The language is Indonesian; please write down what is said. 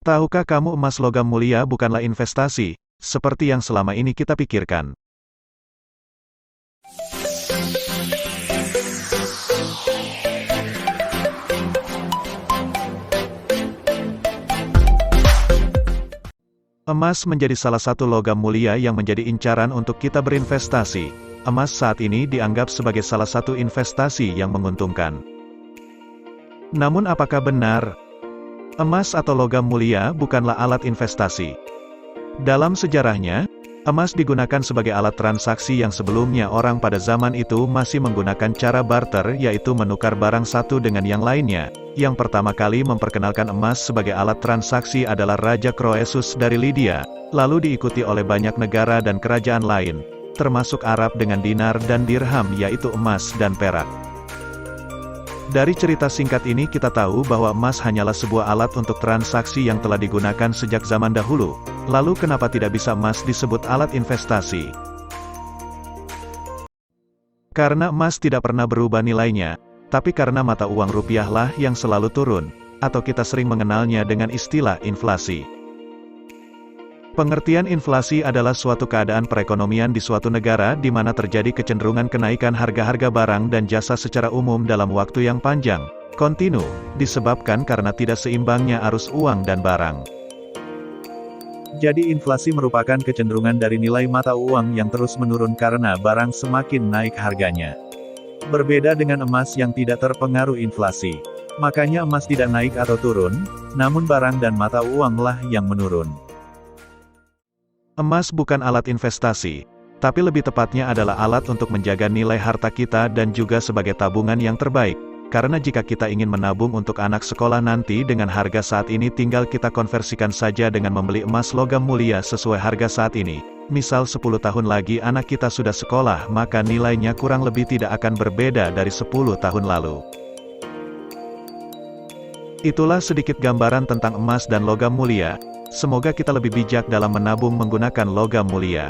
Tahukah kamu emas logam mulia bukanlah investasi, seperti yang selama ini kita pikirkan? Emas menjadi salah satu logam mulia yang menjadi incaran untuk kita berinvestasi. Emas saat ini dianggap sebagai salah satu investasi yang menguntungkan. Namun apakah benar? Emas atau logam mulia bukanlah alat investasi. Dalam sejarahnya, emas digunakan sebagai alat transaksi yang sebelumnya orang pada zaman itu masih menggunakan cara barter, yaitu menukar barang satu dengan yang lainnya. Yang pertama kali memperkenalkan emas sebagai alat transaksi adalah Raja Croesus dari Lydia, lalu diikuti oleh banyak negara dan kerajaan lain, termasuk Arab dengan dinar dan dirham, yaitu emas dan perak. Dari cerita singkat ini kita tahu bahwa emas hanyalah sebuah alat untuk transaksi yang telah digunakan sejak zaman dahulu. Lalu kenapa tidak bisa emas disebut alat investasi? Karena emas tidak pernah berubah nilainya, tapi karena mata uang rupiahlah yang selalu turun, atau kita sering mengenalnya dengan istilah inflasi. Pengertian inflasi adalah suatu keadaan perekonomian di suatu negara di mana terjadi kecenderungan kenaikan harga-harga barang dan jasa secara umum dalam waktu yang panjang, kontinu, disebabkan karena tidak seimbangnya arus uang dan barang. Jadi inflasi merupakan kecenderungan dari nilai mata uang yang terus menurun karena barang semakin naik harganya. Berbeda dengan emas yang tidak terpengaruh inflasi. Makanya emas tidak naik atau turun, namun barang dan mata uanglah yang menurun. Emas bukan alat investasi, tapi lebih tepatnya adalah alat untuk menjaga nilai harta kita dan juga sebagai tabungan yang terbaik. Karena jika kita ingin menabung untuk anak sekolah nanti dengan harga saat ini, tinggal kita konversikan saja dengan membeli emas logam mulia sesuai harga saat ini. Misal 10 tahun lagi anak kita sudah sekolah, maka nilainya kurang lebih tidak akan berbeda dari 10 tahun lalu. Itulah sedikit gambaran tentang emas dan logam mulia. Semoga kita lebih bijak dalam menabung menggunakan logam mulia.